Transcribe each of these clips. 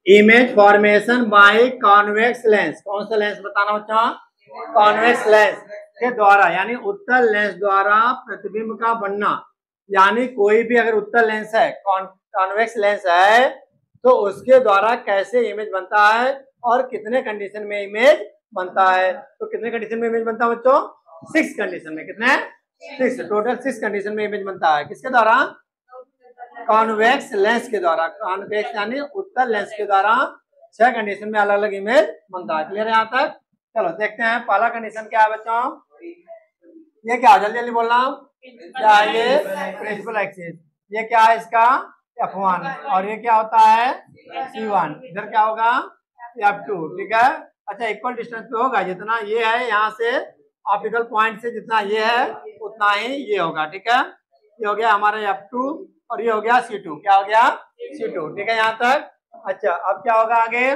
Image formation by convex lens. कौन सा lens बताना बच्चों? कॉन्वेक्स लेंस के द्वारा, यानी उत्तल लेंस द्वारा प्रतिबिंब का बनना। यानी कोई भी अगर उत्तल लेंस है, कॉन्वेक्स लेंस है, तो उसके द्वारा कैसे इमेज बनता है और कितने कंडीशन में इमेज बनता है। तो कितने कंडीशन में इमेज बनता है बच्चों? 6 कंडीशन में। कितने? 6। टोटल 6 कंडीशन में इमेज बनता है। किसके द्वारा? कॉन्वेक्स लेंस के द्वारा। कॉन्वेक्स यानी उत्तल लेंस के द्वारा 6 कंडीशन में अलग अलग इमेज बनता है। क्लियर है यहाँ तक? चलो देखते हैं पहला कंडीशन क्या है बच्चों। ये क्या? जल्दी जल्दी बोलना। क्या है ये? Principal axis. ये क्या है इसका? F1। और ये क्या होता है? C1। इधर क्या होगा? F2। ठीक है। अच्छा, इक्वल डिस्टेंस पे होगा। जितना ये है यहाँ से ऑप्टिकल पॉइंट से, जितना ये है उतना ही ये होगा। ठीक है। ये हो गया हमारा F2 और ये हो गया C2। क्या हो गया? C2। ठीक है यहाँ तक। अच्छा, अब क्या होगा आगे?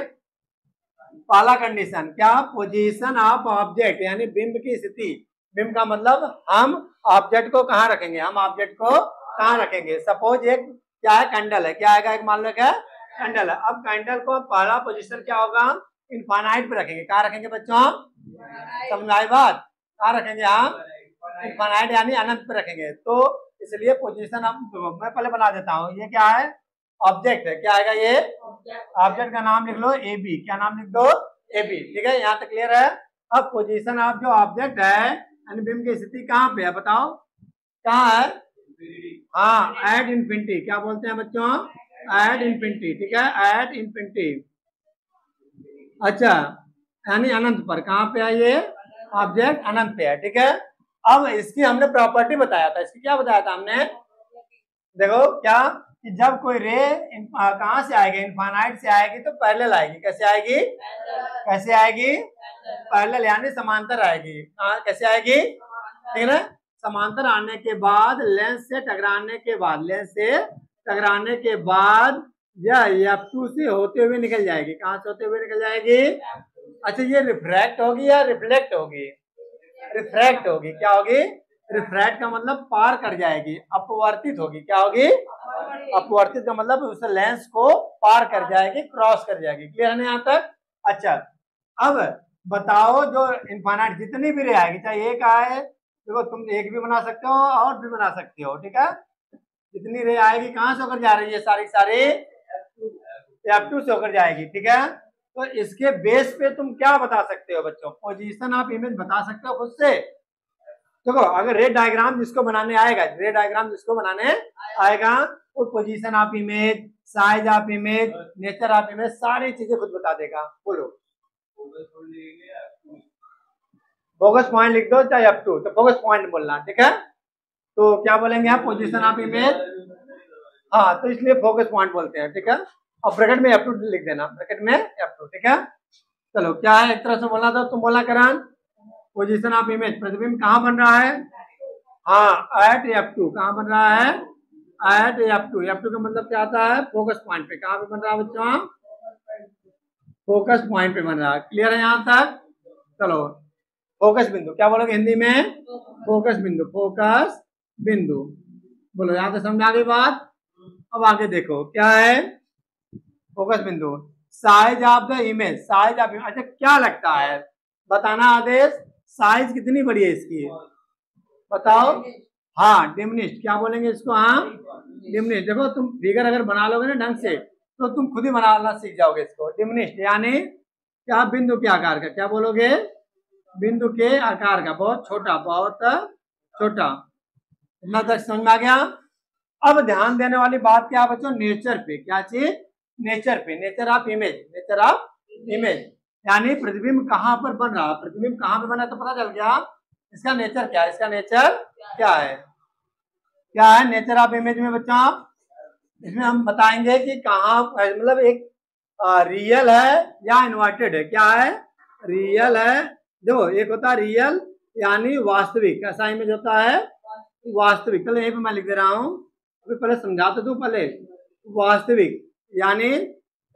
पहला कंडीशन क्या? पोजीशन ऑफ ऑब्जेक्ट, यानी बिंब की स्थिति। बिंब का मतलब हम ऑब्जेक्ट को कहाँ रखेंगे, हम ऑब्जेक्ट को कहाँ रखेंगे। सपोज एक क्या है? कैंडल है। क्या आएगा? एक मान लो क्या कैंडल है। अब कैंडल को पहला पोजीशन क्या होगा? इनफाइनाइट पे रखेंगे। कहाँ रखेंगे बच्चों? समझ आई बात? कहाँ रखेंगे हम? इनफाइनाइट यानी अनंत पे रखेंगे। तो इसलिए पोजीशन अब मैं पहले बना देता हूँ। ये क्या है? ऑब्जेक्ट है। क्या आएगा ये? ऑब्जेक्ट का नाम लिख लो ए बी। क्या नाम लिख दो? A B. ठीक है, यहाँ तक क्लियर है। अब पोजीशन ऑफ जो ऑब्जेक्ट है, यानी बिंब की स्थिति कहाँ पे है बताओ? कहाँ है? हाँ, एट इन्फिनिटी। क्या बोलते हैं बच्चों? At infinity. ठीक है, एट इन्फिनिटी। अच्छा, यानी अनंत पर। कहाँ पे है ये? ऑब्जेक्ट अनंत पे है। ठीक है। अब इसकी हमने प्रॉपर्टी बताया था। इसकी क्या बताया था हमने? देखो क्या, कि जब कोई रे कहाँ से आएगी? इनफाइनाइट से आएगी तो पैरेलल आएगी। कैसे आएगी? कैसे आएगी? पैरेलल यानी समांतर आएगी। कैसे आएगी? ठीक है ना। समांतर आने के बाद लेंस से टकराने के बाद, लेंस से टकराने के बाद यह F2 से होते हुए निकल जाएगी। कहाँ से होते हुए निकल जाएगी? अच्छा, ये रिफ्रैक्ट होगी या रिफ्लेक्ट होगी? रिफ्रैक्ट होगी। क्या होगी? रिफ्रैक्ट का मतलब पार कर जाएगी, अपवर्तित होगी। क्या होगी? अपवर्तित का मतलब उस लेंस को पार कर जाएगी, क्रॉस कर जाएगी। क्लियर है यहाँ तक? अच्छा, अब बताओ जो इनफाइनाइट जितनी भी रे आएगी, चाहे एक आए, देखो तुम एक भी बना सकते हो और भी बना सकते हो। ठीक है। जितनी रे आएगी कहाँ से होकर जा रही है? सारी सारी F2 से होकर जाएगी। ठीक है। तो इसके बेस पे तुम क्या बता सकते हो बच्चों? पोजीशन ऑफ इमेज बता सकते हो खुद से। देखो, अगर रे डायग्राम जिसको बनाने आएगा, रे डायग्राम जिसको बनाने आएगा, वो position of image, size of image, nature of image, सारी चीजें खुद बता देगा। बोलो। फोकस पॉइंट लिख दो चाहे F2, तो फोकस पॉइंट बोलना। ठीक है। तो क्या बोलेंगे आप? Position of image. हाँ, तो इसलिए फोकस पॉइंट बोलते हैं। ठीक है। और ब्रैकेट में F2 लिख देना, ब्रैकेट में F2। ठीक है। चलो, क्या है? एक तरह से बोलना था, तुम बोलना करण। पोजीशन ऑफ इमेज, प्रतिबिंब कहाँ बन रहा है? हाँ, एट F2। कहाँ बन रहा है? Eight F2। F2 का मतलब क्या आता है? फोकस पॉइंट पे। कहाँ पे बन रहा है बच्चों? फोकस पॉइंट पे बन रहा है। क्लियर है यहाँ तक? चलो, फोकस बिंदु क्या बोलोगे हिंदी में? फोकस बिंदु। फोकस बिंदु बोलो। यहाँ तक समझ आ गई बात? अब आगे देखो क्या है? फोकस बिंदु। Size of the image, size of image. अच्छा, क्या लगता है? बताना आदेश। साइज कितनी बड़ी है इसकी? बताओ। हाँ, डिमिनिश्ड। क्या बोलेंगे इसको? हाँ, डिमिनिश्ड। देखो, तुम फिगर अगर बना लोगे ना ढंग से, तो तुम खुद ही बनाना सीख जाओगे इसको। डिमिनिश्ड यानी क्या? बिंदु के आकार का। क्या बोलोगे? बिंदु के आकार का। बहुत छोटा, बहुत छोटा। इतना तक समझ में आ गया? अब ध्यान देने वाली बात क्या बच्चों? नेचर पे। क्या चीज? नेचर पे। Nature of image. Nature of image यानी प्रतिबिंब कहाँ पर बन रहा है। प्रतिबिंब कहाँ पे बना तो पता चल गया। इसका नेचर क्या है? इसका नेचर क्या है? क्या है नेचर ऑफ इमेज में बच्चों? इसमें हम बताएंगे कि कहाँ, मतलब एक रियल है या इन्वर्टेड है। क्या है? रियल है। देखो, एक होता है रियल यानी वास्तविक। कैसा इमेज होता है? वास्तविक। चलो यहीं पे मैं लिख दे रहा हूँ, पहले समझा तो दूं पहले। वास्तविक यानी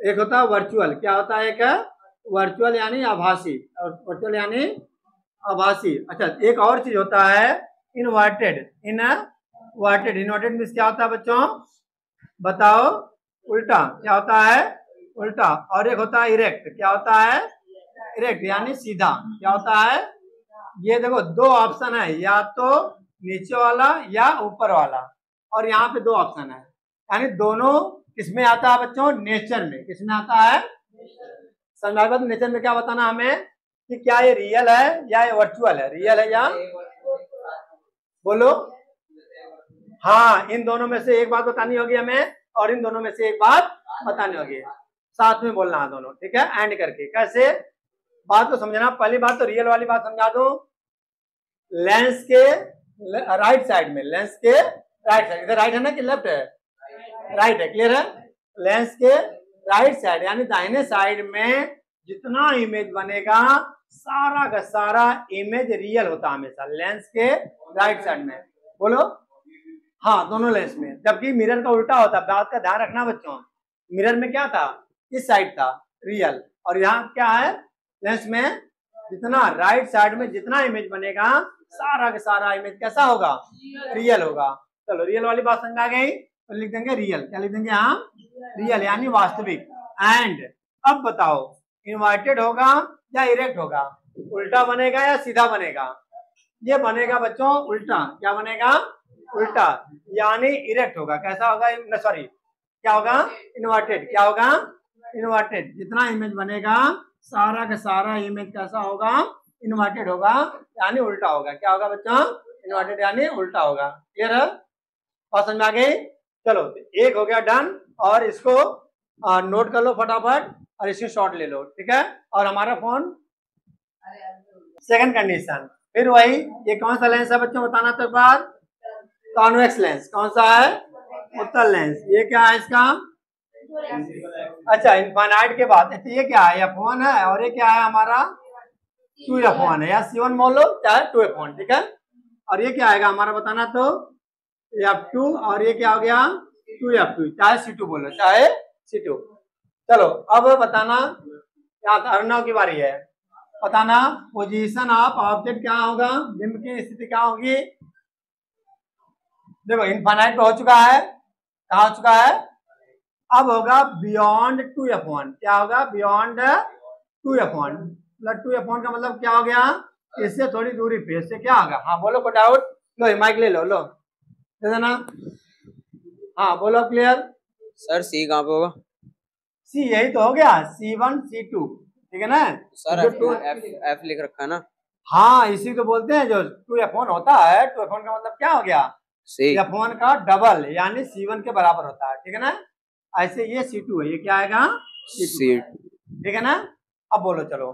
एक होता है वर्चुअल। क्या होता है? एक वर्चुअल यानी आभासी। वर्चुअल यानी आभासी। अच्छा, एक और चीज होता है इनवर्टेड। इनवर्टेड। इनवर्टेड मीन्स क्या होता है बच्चों? बताओ। उल्टा। क्या होता है? उल्टा, और एक होता है इरेक्ट। क्या होता है? इरेक्ट यानी सीधा। क्या होता है? ये देखो दो ऑप्शन है, या तो नीचे वाला या ऊपर वाला, और यहाँ पे दो ऑप्शन है, यानी दोनों किसमें आता है बच्चों? नेचर में। किसमें आता है? समझ में? नेचर में क्या बताना हमें कि क्या ये रियल है या ये वर्चुअल है, रियल है या, बोलो। हाँ, इन दोनों में से एक बात बतानी होगी हमें, और इन दोनों में से एक बात बतानी होगी, साथ में बोलना है दोनों, ठीक है? एंड करके। कैसे? बात तो समझना। पहली बात तो रियल वाली बात समझा दो। लेंस के राइट साइड में, लेंस के राइट साइड, इधर राइट है ना कि लेफ्ट है? राइट है, क्लियर है? लेंस के राइट साइड यानी दाहिने साइड में जितना इमेज बनेगा सारा का सारा इमेज रियल होता है हमेशा लेंस के राइट साइड में। बोलो। हाँ, दोनों लेंस में। जबकि मिरर का उल्टा होता है, बात का ध्यान रखना बच्चों। मिरर में क्या था? इस साइड था रियल, और यहाँ क्या है? लेंस में जितना राइट साइड में जितना इमेज बनेगा सारा का सारा इमेज कैसा होगा? रियल होगा। चलो, रियल वाली बात समझ आ गई तो लिख देंगे रियल। क्या लिख देंगे? हाँ, रियल यानी वास्तविक। एंड अब बताओ, इन्वर्टेड होगा या इरेक्ट होगा? उल्टा बनेगा या सीधा बनेगा? ये बनेगा बच्चों उल्टा। क्या बनेगा? उल्टा, यानी इरेक्ट होगा। कैसा होगा? सॉरी, क्या होगा? इन्वर्टेड। क्या होगा? इन्वर्टेड। जितना इमेज बनेगा सारा का सारा इमेज कैसा होगा? इन्वर्टेड होगा, यानी उल्टा होगा। क्या होगा बच्चों? इन्वर्टेड यानी उल्टा होगा। क्लियर है? और समझ में आ गई? चलो, एक हो गया डन, और इसको नोट कर लो फटाफट, और इसकी शॉट ले लो, ठीक है? और हमारा फोन सेकंड कंडीशन, फिर वही, ये कौन सा लेंस है बच्चों बताना तो एक बार। Convex lens. कौन सा है? उत्तल लेंस। ये क्या है इसका? अच्छा, इनफाइनाइट के बाद ये क्या है? F1 है, और ये क्या है हमारा? 2F1 है, या C1 बोल लो चाहे 2F1, ठीक है? और ये क्या आएगा हमारा बताना तो? F2, और ये क्या हो गया? 2F2, चाहे C2 बोलो, चाहे C2। चलो, अब बताना, यहाँ अर्णव की बारी है। बताना पोजीशन ऑफ ऑब्जेक्ट क्या होगा? बिंब की स्थिति क्या होगी? देखो, इनफाइनाइट पे हो चुका है, कहाँ हो चुका है? अब होगा बियॉन्ड 2F1। क्या होगा? Beyond 2F1। मतलब 2F1 का मतलब क्या हो गया? इससे थोड़ी दूरी पे, इससे क्या होगा? हाँ बोलो, कोई डाउट? लो माइक ले लो, लो दे देना। हाँ बोलो, क्लियर? सर सी कहाँ पे होगा? सी यही तो हो गया, C1 C2, ठीक है ना? सर F लिख रखा है ना? हाँ, इसी को बोलते हैं जो 2F1 होता है। 2F1 का मतलब क्या हो गया? F1 का डबल यानी C1 के बराबर होता है, ठीक है ना? ऐसे ये C2 है, ये क्या आएगा? C2, ठीक है ना? अब बोलो चलो।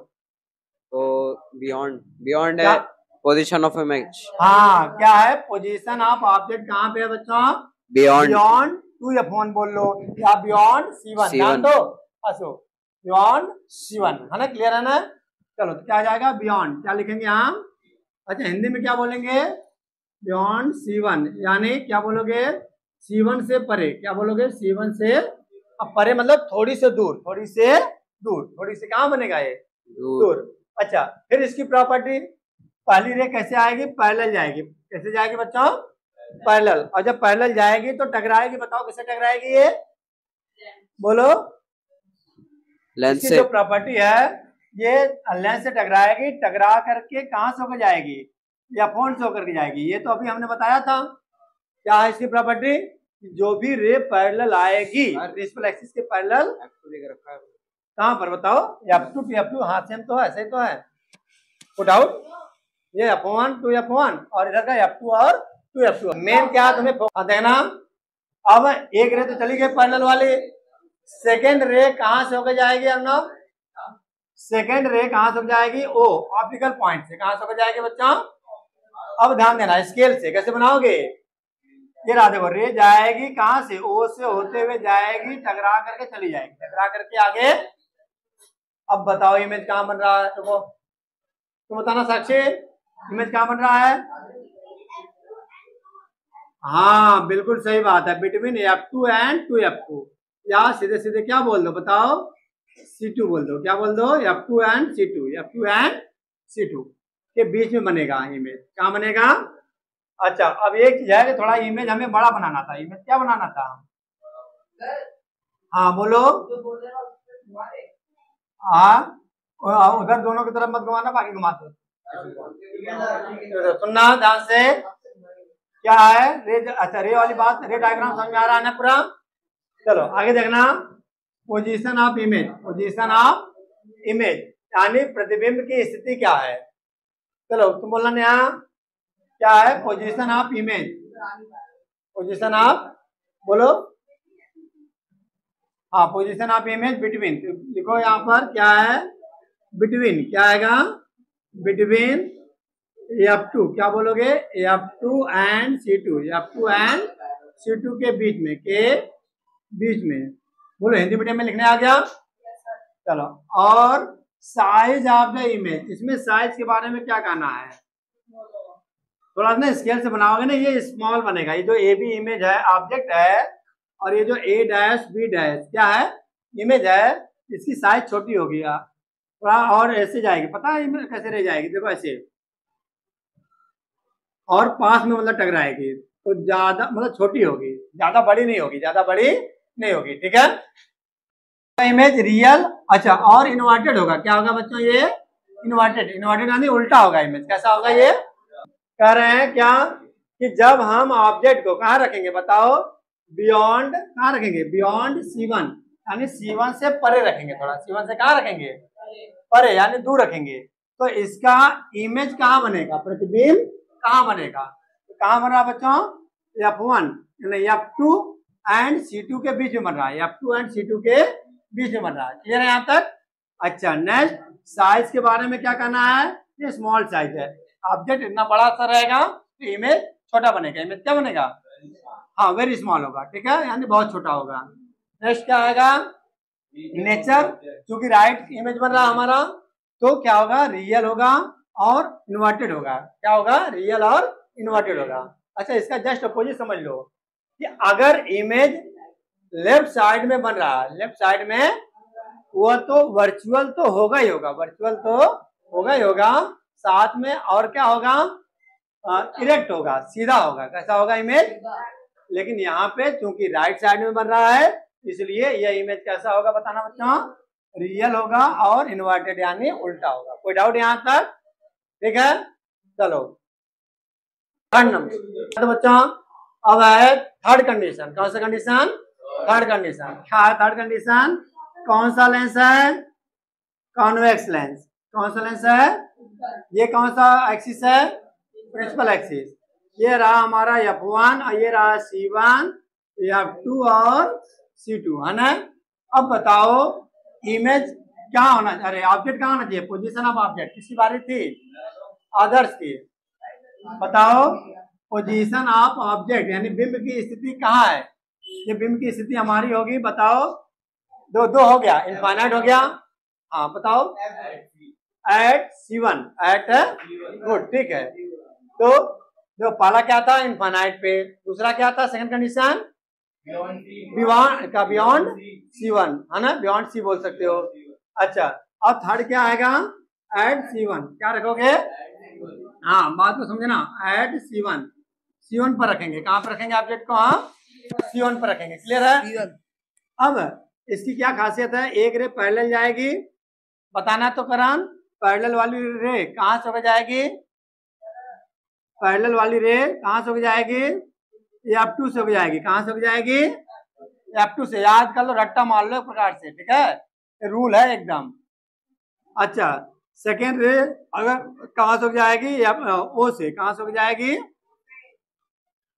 तो बियॉन्ड है पोजीशन ऑफ इमेज। हाँ, क्या है? पोजीशन ऑफ ऑब्जेक्ट कहाँ पे है बच्चों? बियॉन्ड 2F1 बोल लो, या बियॉन्ड C1। ध्यान दो, असो बियॉन्ड C1 है ना? क्लियर है ना? चलो, तो क्या आ जाएगा? बियॉन्ड। क्या लिखेंगे हम? अच्छा, हिंदी में क्या बोलेंगे? बियॉन्ड C1 यानी क्या बोलोगे? C1 से परे। क्या बोलोगे? C1 से अब परे मतलब थोड़ी से दूर, थोड़ी से दूर। थोड़ी से कहाँ बनेगा ये? दूर। अच्छा, फिर इसकी प्रॉपर्टी, पहली रे कैसे आएगी? पैरेलल जाएगी। कैसे जाएगी बच्चों? पैरेलल। और जब पैरेलल जाएगी तो टकराएगी। बताओ किससे टकराएगी ये? बोलो। लेंस से। जो प्रॉपर्टी है ये लेंस से टकराएगी, टकरा करके कहाँ से होकर जाएगी? F1 से होकर के जाएगी। ये तो अभी हमने बताया था। क्या है इसकी प्रॉपर्टी? जो भी रे पैरेलल आएगी प्रिंसिपल एक्सिस के पैरेलल, कहाँ पर बताओ? F2 to F2। हाँ, सेम तो है, सही तो है, पुट आउट। ये F1 to F1 और इधर का F2 और 2F2। मेन क्या तुम्हें देखना। अब एक रे तो चली गई पैरेलल वाली, सेकेंड रे कहाँ से होकर जाएगी अर्णव? सेकेंड रे कहाँ से होकर जाएगी? ओ ऑप्टिकल पॉइंट से। कहाँ से होकर जाएगी बच्चों? अब ध्यान देना, स्केल से कैसे बनाओगे? ये रहा देखो, रे जाएगी कहाँ से? ओ से होते हुए जाएगी, टकरा करके चली जाएगी, टकरा करके आगे। अब बताओ इमेज कहाँ बन रहा है? देखो, तुम बताना साक्षी, इमेज कहाँ बन रहा है? हाँ, बिल्कुल सही बात है, बिटवीन F2 एंड 2F2। या सीधे सीधे क्या बोल दो बताओ? C2 बोल दो। क्या बोल दो? F2 and C2, F2 and C2 के बीच में बनेगा इमेज। कहाँ बनेगा? अच्छा, अब एक चीज है कि थोड़ा इमेज हमें बड़ा बनाना था। इमेज क्या बनाना था? हाँ बोलो। उधर दोनों की तरफ मत घुमाना, बाकी घुमा दो। सुनना ध्यान से, क्या है रे, अच्छा रे वाली बात, रे डायग्राम समझ में आ रहा है ना पूरा। चलो आगे देखना, position of image, position of image यानी प्रतिबिंब की स्थिति क्या है। चलो तुम बोलना नया, क्या है position of image, position of, बोलो। हाँ, पोजीशन ऑफ इमेज बिटवीन, लिखो यहाँ पर क्या है, बिटवीन, क्या आएगा, बिटवीन F2, क्या बोलोगे, F2 and C2, F2 and C2 के बीच में, के बीच में, बोलो हिंदी मीडियम में लिखने आ गया। चलो, और साइज ऑफ द इमेज, इसमें साइज के बारे में क्या कहना है, थोड़ा सा स्केल से बनाओगे ना, ये स्मॉल बनेगा। ये जो ए बी इमेज है, ऑब्जेक्ट है, और ये जो ए डैश बी डैश क्या है, इमेज है, इसकी साइज छोटी होगी थोड़ा, और ऐसे जाएगी, पता है इमेज कैसे रह जाएगी, देखो ऐसे, और पास में मतलब टकराएगी, तो ज्यादा मतलब छोटी होगी, ज्यादा बड़ी नहीं होगी, ज्यादा बड़ी नहीं होगी, ठीक है। इमेज रियल, अच्छा, और इन्वर्टेड होगा, क्या होगा बच्चों, ये इन्वर्टेड, इन्वर्टेड यानी उल्टा होगा इमेज, कैसा होगा ये, कह रहे हैं क्या कि जब हम ऑब्जेक्ट को कहाँ रखेंगे बताओ, बियॉन्ड, कहाँ रखेंगे, बियॉन्ड C1 यानी C1 से परे रखेंगे, थोड़ा C1 से कहाँ रखेंगे, परे यानी दूर रखेंगे, तो इसका इमेज कहाँ बनेगा, प्रतिबिंब कहाँ बनेगा, तो कहाँ बन रहा है बच्चों, F1 यानी F2 एंड C2 के बीच में बन रहा है, F2 एंड C2 के बीच में बन रहा है, क्लियर है यहाँ तक। अच्छा, नेक्स्ट साइज के बारे में क्या कहना है, ये स्मॉल साइज है, ऑब्जेक्ट इतना बड़ा सा रहेगा तो इमेज छोटा बनेगा, इमेज क्या बनेगा, हाँ वेरी स्मॉल होगा, ठीक है, यानी बहुत छोटा होगा। नेक्स्ट क्या आएगा, नेचर, क्योंकि राइट इमेज बन रहा है हमारा, तो क्या होगा, रियल होगा और इन्वर्टेड होगा, क्या होगा, रियल और इन्वर्टेड होगा। अच्छा, इसका जस्ट अपोजिट समझ लो कि अगर इमेज लेफ्ट साइड में बन रहा है, लेफ्ट साइड में, वो तो वर्चुअल तो होगा ही होगा, वर्चुअल तो होगा ही होगा, साथ में और क्या होगा, इरेक्ट होगा, सीधा होगा, कैसा होगा इमेज, लेकिन यहाँ पे चूंकि राइट साइड में बन रहा है, इसलिए यह इमेज कैसा होगा बताना बच्चों, रियल होगा और इन्वर्टेड यानी उल्टा होगा। कोई डाउट यहाँ तक, ठीक है। चलो थर्ड नंबर, तो बच्चों अब है थर्ड कंडीशन, कौन सा कंडीशन, थर्ड कंडीशन, क्या है थर्ड कंडीशन, कौन सा लेंस है, कॉन्वेक्स लेंस, कौन सा लेंस है, ये कौन सा एक्सिस है, प्रिंसिपल एक्सिस, ये रहा हमारा F1 और ये रहा C1, F2 और C2 है ना। अब बताओ इमेज क्या होना, अरे ऑब्जेक्ट क्या होना चाहिए, पोजीशन ऑफ ऑब्जेक्ट, किसकी बारी थी, आदर्श की, बताओ पोजीशन ऑफ ऑब्जेक्ट यानी बिंब की स्थिति कहाँ है, ये बिंब की स्थिति हमारी होगी, बताओ, दो हो गया, इनफाइनाइट हो गया, हाँ बताओ, एट C1, एट गुड, ठीक है, तो जो पहला क्या था इनफाइनाइट पे, दूसरा क्या था सेकंड कंडीशन, बियॉन्ड का, बियॉन्ड C1 है ना, बियॉन्ड C बोल सकते हो। अच्छा, अब थर्ड क्या आएगा, एट C1, क्या रखोगे, हाँ बात को समझे ना, एट C1 पर रखेंगे, कहाँ पर रखेंगे ऑब्जेक्ट को, हाँ C1 पर रखेंगे, क्लियर है। अब इसकी क्या खासियत है, एक रे पैरेलल जाएगी, बताना तो करान, पैरेलल वाली रे कहाँ से होकर जाएगी, पैरेलल वाली रे कहाँ से होकर जाएगी, F2 से होकर जाएगी, कहाँ से होकर जाएगी, F2 से, याद कर लो, रट्टा मार लो एक प्रकार से, ठीक है, रूल है एकदम। अच्छा, सेकेंड रे अगर कहाँ से होकर जाएगी, O से, कहाँ से होकर जाएगी,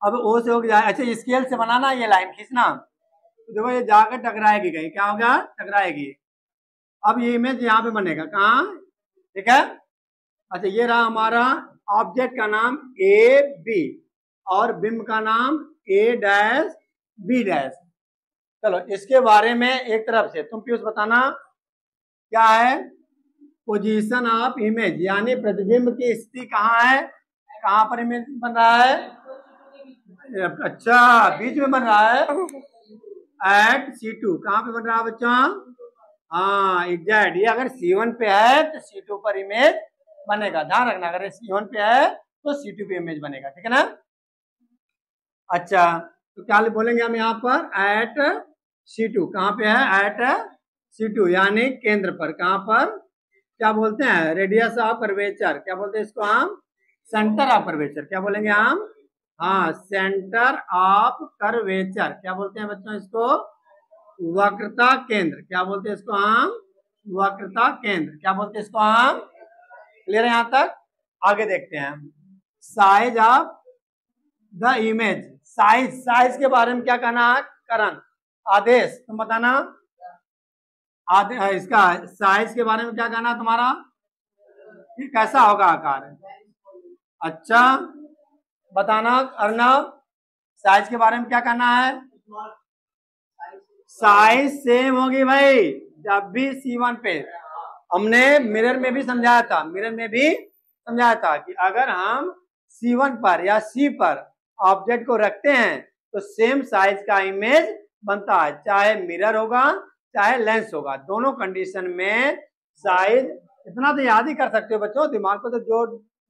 अब O से होकर जाए, अच्छा स्केल से बनाना, ये लाइन खींचना, तो देखो ये जाकर टकराएगी कहीं, क्या होगा, टकराएगी। अब ये इमेज यहाँ पे बनेगा, कहाँ, ठीक है। अच्छा, ये रहा हमारा ऑब्जेक्ट का नाम ए बी और बिंब का नाम ए डैश बी डैश। चलो इसके बारे में एक तरफ से तुम पीयूष बताना, क्या है पोजीशन ऑफ इमेज यानी प्रतिबिंब की स्थिति कहाँ है, कहाँ पर इमेज बन रहा है, अच्छा बीच में बन रहा है, एट C2, कहाँ पे बन रहा है बच्चों, हाँ एग्जैक्ट, ये अगर C1 पे है तो C2 पर इमेज बनेगा, ध्यान रखना, अगर C1 पे है तो C2 पे इमेज बनेगा, ठीक है ना। अच्छा, तो क्या बोलेंगे हम यहाँ पर, एट C2, कहाँ पे है, एट C2 यानी केंद्र पर। कहाँ पर? क्या बोलते हैं? Radius of curvature. क्या बोलते हैं इसको हम? Centre of curvature. क्या बोलेंगे हम? हाँ, सेंटर ऑफ कर्वेचर। क्या बोलते हैं बच्चों इसको? वक्रता केंद्र। क्या बोलते हैं इसको हम? वक्रता केंद्र। क्या बोलते हैं इसको हम? क्लियर है यहाँ तक? आगे देखते हैं। Size of the image. Size के बारे में क्या कहना है? करण आदेश तुम बताना। इसका साइज के बारे में क्या कहना तुम्हारा? ये कैसा होगा आकार? अच्छा बताना अर्नव, साइज के बारे में क्या कहना है? साइज सेम होगी भाई। जब भी C1 पे हमने मिरर में भी समझाया था कि अगर हम C1 पर या C पर ऑब्जेक्ट को रखते हैं तो सेम साइज का इमेज बनता है, चाहे मिरर होगा चाहे लेंस होगा। दोनों कंडीशन में साइज, इतना तो याद ही कर सकते हो बच्चों, दिमाग पे तो जोर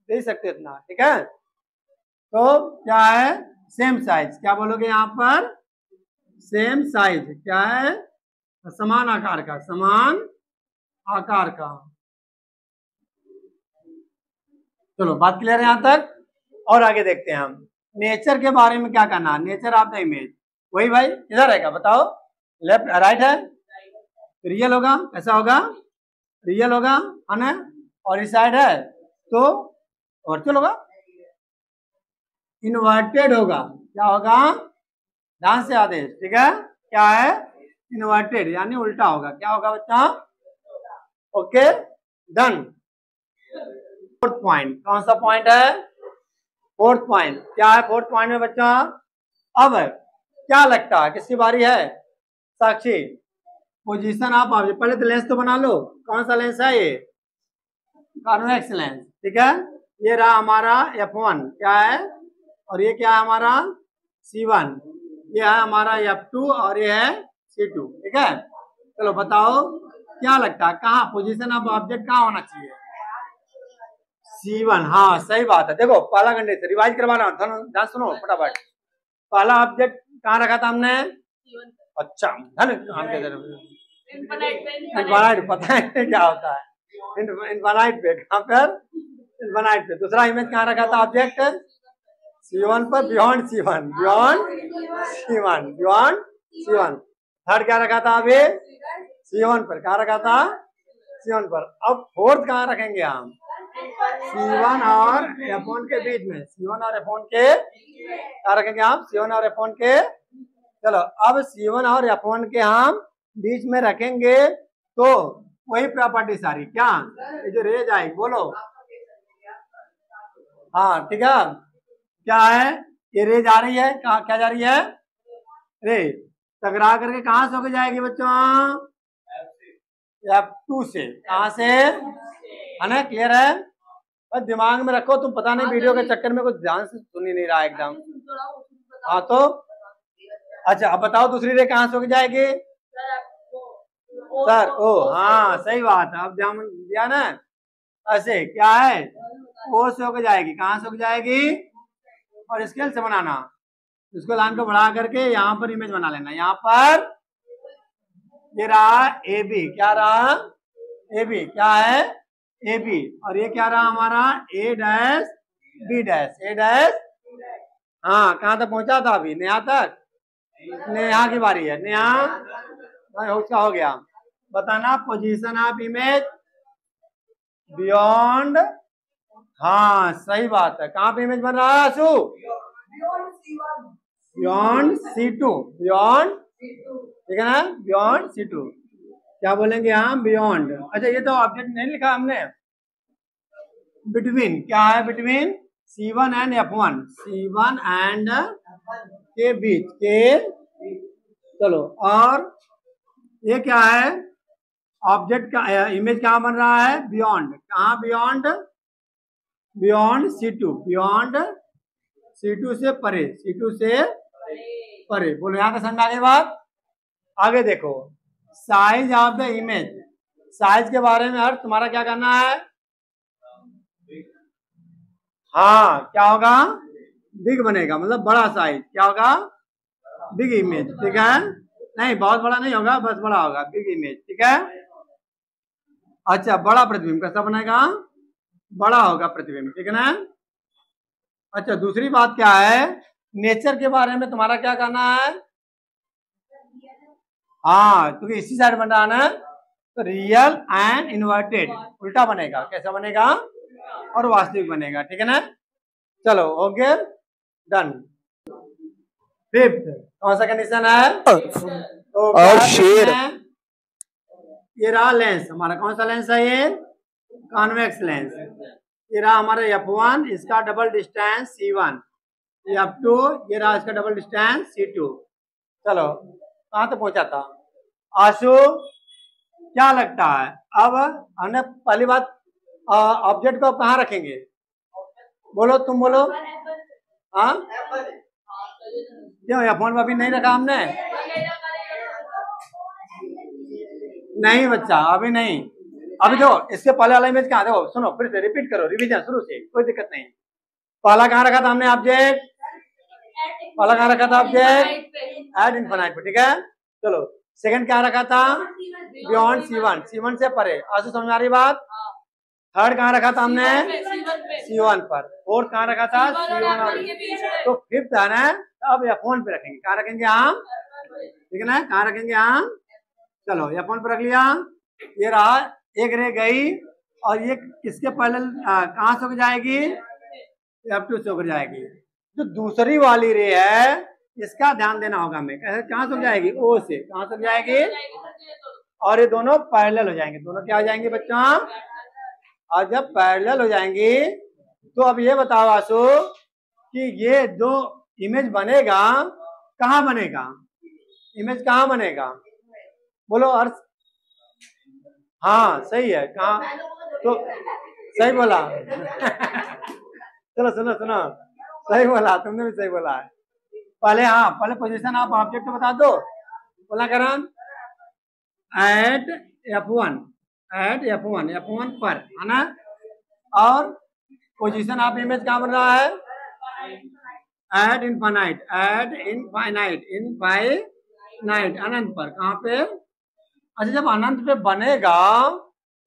दे ही सकते हो इतना, ठीक है। तो क्या है? Same size. क्या बोलोगे यहाँ पर? Same size. क्या है? समान आकार का। समान आकार का। चलो बात क्लियर है यहाँ तक? और आगे देखते हैं हम। नेचर के बारे में क्या कहना? Nature of the image. वही भाई, किधर रहेगा बताओ? लेफ्ट राइट है? रियल होगा। ऐसा होगा? रियल होगा है ना? और इस साइड है तो वर्चुअल होगा। इन्वर्टेड होगा। क्या होगा? ध्यान से आदेश, ठीक है। क्या है? इन्वर्टेड यानी उल्टा होगा। क्या होगा बच्चा? Okay done. फोर्थ पॉइंट कौन सा पॉइंट है? फोर्थ पॉइंट क्या है? फोर्थ पॉइंट में बच्चा अब क्या लगता है किसकी बारी है? साक्षी, पोजीशन ऑफ ऑब्जेक्ट। पहले तो लेंस तो बना लो। कौन सा लेंस है ये? कॉन्वेक्स लेंस, ठीक है। ये रहा हमारा F1। क्या है? और ये क्या है हमारा? C1। ये है हमारा F2 और ये है C2, ठीक है। चलो बताओ क्या लगता है कहाँ पोजीशन ऑफ ऑब्जेक्ट कहाँ होना चाहिए? C1। हाँ सही बात है। देखो पहला कंडीशन रिवाइज करवा रहा हूँ, ध्यान सुनो फटाफट। पहला ऑब्जेक्ट कहाँ रखा था हमने? अच्छा धन काम के इनफाइनाइट, पता है क्या होता है? इनफाइनाइट पे। कहाँ पर? इनफाइनाइट पे। दूसरा इमेज कहाँ रखा था ऑब्जेक्ट? C1 पर, बियॉन्ड C1। थर्ड क्या रखा था अभी? C1 पर। क्या रखा था? C1 पर। अब फोर्थ कहाँ रखेंगे हम? C1 और F1 के बीच में। C1 और F1 के क्या रखेंगे हम? C1 और F1 के। चलो अब C1 और F1 के हम बीच में रखेंगे तो वही प्रॉपर्टी सारी। क्या ये जो रेज आएगी बोलो? हाँ ठीक है। क्या है? ये रेज आ रही है, कहाँ क्या जा रही है? रे टकरा करके कहाँ से होके जाएगी बच्चों? F2 से। कहाँ से? है ना? क्लियर है? बस दिमाग में रखो, तुम पता नहीं वीडियो के चक्कर में कुछ ध्यान से सुन ही नहीं रहा एकदम। हाँ तो अच्छा अब बताओ दूसरी रे कहाँ से होके जाएगी? सर ओ हाँ सही बात है। अब ध्यान दिया ना? ऐसे क्या है? ओ से होके जाएगी। कहाँ से होके जाएगी? और स्केल से बनाना, इसको लाइन को बढ़ा करके यहाँ पर इमेज बना लेना। यहाँ पर ये रहा AB। क्या रहा? AB। क्या है? AB। और ये क्या रहा हमारा? A dash B dash. A dash. हाँ कहाँ तक पहुंचा था अभी? नेहा तक। नेहा की बारी है। नेहा उसका हो गया। बताना पोजीशन ऑफ इमेज बियॉन्ड। हाँ सही बात है। कहाँ पे इमेज बन रहा है आशु? Beyond C2। बियॉन्ड, ठीक है ना? Beyond C2। क्या बोलेंगे हम? बियॉन्ड। अच्छा ये तो ऑब्जेक्ट नहीं लिखा हमने। बिटवीन। क्या है? Between C1 and F1। C1 and के बीच के। चलो और ये क्या है? ऑब्जेक्ट का इमेज कहाँ बन रहा है? बियॉन्ड। कहाँ? Beyond, beyond C2। Beyond C2 से परे। C2 से परे। बोलो यहाँ का समझ में आ गई बात? आगे देखो size of the image. Size के बारे में अर्थ तुम्हारा क्या करना है? हाँ क्या होगा? बिग बनेगा, मतलब बड़ा साइज। क्या होगा? बिग इमेज, ठीक है नहीं, बहुत बड़ा नहीं होगा, बस बड़ा होगा, बिग इमेज, ठीक है। अच्छा, बड़ा प्रतिबिंब कैसा बनेगा? बड़ा होगा प्रतिबिंब, ठीक है ना। अच्छा, दूसरी बात क्या है, नेचर के बारे में तुम्हारा क्या कहना है? हाँ, क्योंकि इसी साइड बन रहा है ना, तो रियल एंड इन्वर्टेड उल्टा बनेगा, कैसा बनेगा? और वास्तविक बनेगा, ठीक है ना। चलो, ओके, डन। फिफ्थ कौन सा कंडीशन है? तो और शेर ये रहा लेंस हमारा, कौन सा लेंस है ये? Convex lens. ये रहा हमारा F1, इसका डबल डिस्टेंस C1, F2 ये रहा इसका डबल डिस्टेंस C2। चलो, कहाँ तक पहुंचा था आशु? क्या लगता है अब हमने पहली बात ऑब्जेक्ट को कहाँ रखेंगे? बोलो, तुम बोलो। हाँ, क्यों F1 में अभी नहीं रखा हमने? नहीं बच्चा, अभी नहीं। अभी देखो, इसके पहले वाला इमेज कहाँ? देखो, सुनो, फिर से रिपीट करो, रिवीजन शुरू से, कोई दिक्कत नहीं। पहला कहाँ रखा था हमने ऑब्जेक्ट? पहला कहाँ रखा था ऑब्जेक्ट? एट इनफिनिट पे, ठीक है। चलो, सेकंड क्या रखा था? बियॉन्ड C1, C1 से परे। आंसू समझ आ रही बात? थर्ड कहाँ रखा था हमने? C1 पर। फोर्थ कहाँ रखा था? C1 और तो फिफ्थ है ना, अब F1 पे रखेंगे। कहाँ रखेंगे हम? ठीक है ना, कहाँ रखेंगे हम? चलो, F1 पे रख लिया। ये रहा, एक रे गई और ये किसके पहले कहाँ से जाएगी? F2 से होकर जाएगी। जो दूसरी वाली रे है इसका ध्यान देना होगा हमें, कहाँ से जाएगी? O से। कहाँ से जाएगी? और ये दोनों पैरेलल हो जाएंगे। दोनों क्या हो जाएंगे बच्चों? और जब पैरेलल हो जाएंगी तो अब ये बताओ आशु कि ये जो इमेज बनेगा कहाँ बनेगा? इमेज कहाँ बनेगा? बोलो अर्थ। हाँ, सही है, कहाँ? तो सही बोला। चलो सुनो सुनो, सही बोला, तुमने भी सही बोला है। पहले हाँ, पहले पोजीशन आप ऑब्जेक्ट को बता दो। बोला करण, एट F1, एट F1 पर, है ना। और पोजीशन आप इमेज कहाँ बन रहा है? एट इनफाइनाइट, अनंत पर। कहाँ पे? अच्छा, जब अनंत पे बनेगा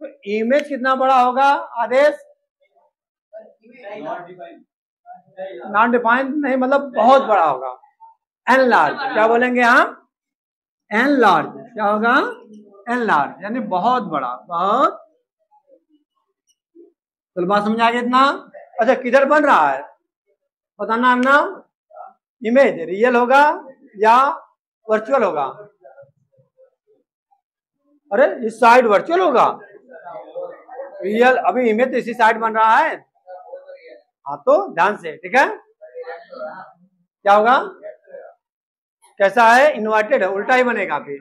तो इमेज कितना बड़ा होगा आदेश? नॉन डिफाइंड नहीं, मतलब बहुत बड़ा होगा, एन लार्ज। क्या बोलेंगे हम? An large. क्या होगा? एन लार्ज, यानी बहुत बड़ा, बहुत। तो बात समझ आ गई इतना? अच्छा, किधर बन रहा है बताना है ना। इमेज रियल होगा या वर्चुअल होगा? अरे, इस साइड वर्चुअल होगा, रियल अभी इमेज तो इसी साइड बन रहा है। हाँ, तो ध्यान से, ठीक है। क्या होगा? कैसा है? इन्वर्टेड है, उल्टा ही बनेगा। फिर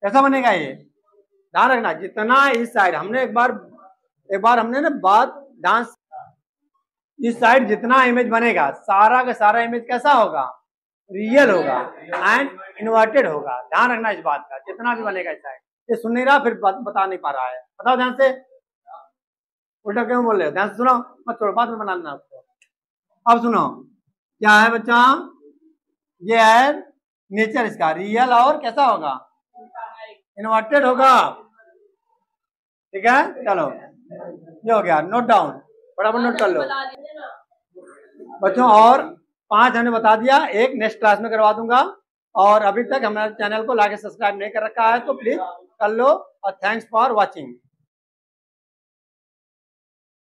कैसा बनेगा ये? ध्यान रखना, जितना इस साइड हमने एक बार हमने ना बात ध्यान, इस साइड जितना इमेज बनेगा सारा का सारा इमेज कैसा होगा? रियल होगा एंड इन्वर्टेड होगा। ध्यान रखना इस बात का, जितना भी बनेगा इस साइड। ये सुन नहीं रहा, फिर बता नहीं पा रहा है। बताओ ध्यान से, उल्टा क्यों बोल रहे हो? ध्यान से सुनो, मत छोड़ो, बाद में बना लेना उसको। अब सुनो, क्या है बच्चा? ये है नेचर इसका, रियल और कैसा होगा? इन्वर्टेड होगा, ठीक है। चलो, ये हो गया, नोट डाउन, फटाफट नोट कर लो बच्चों। और 5 हमने बता दिया, एक नेक्स्ट क्लास में करवा दूंगा। और अभी तक हमारे चैनल को लाइक सब्सक्राइब नहीं कर रखा है तो प्लीज कर लो। और थैंक्स फॉर वॉचिंग।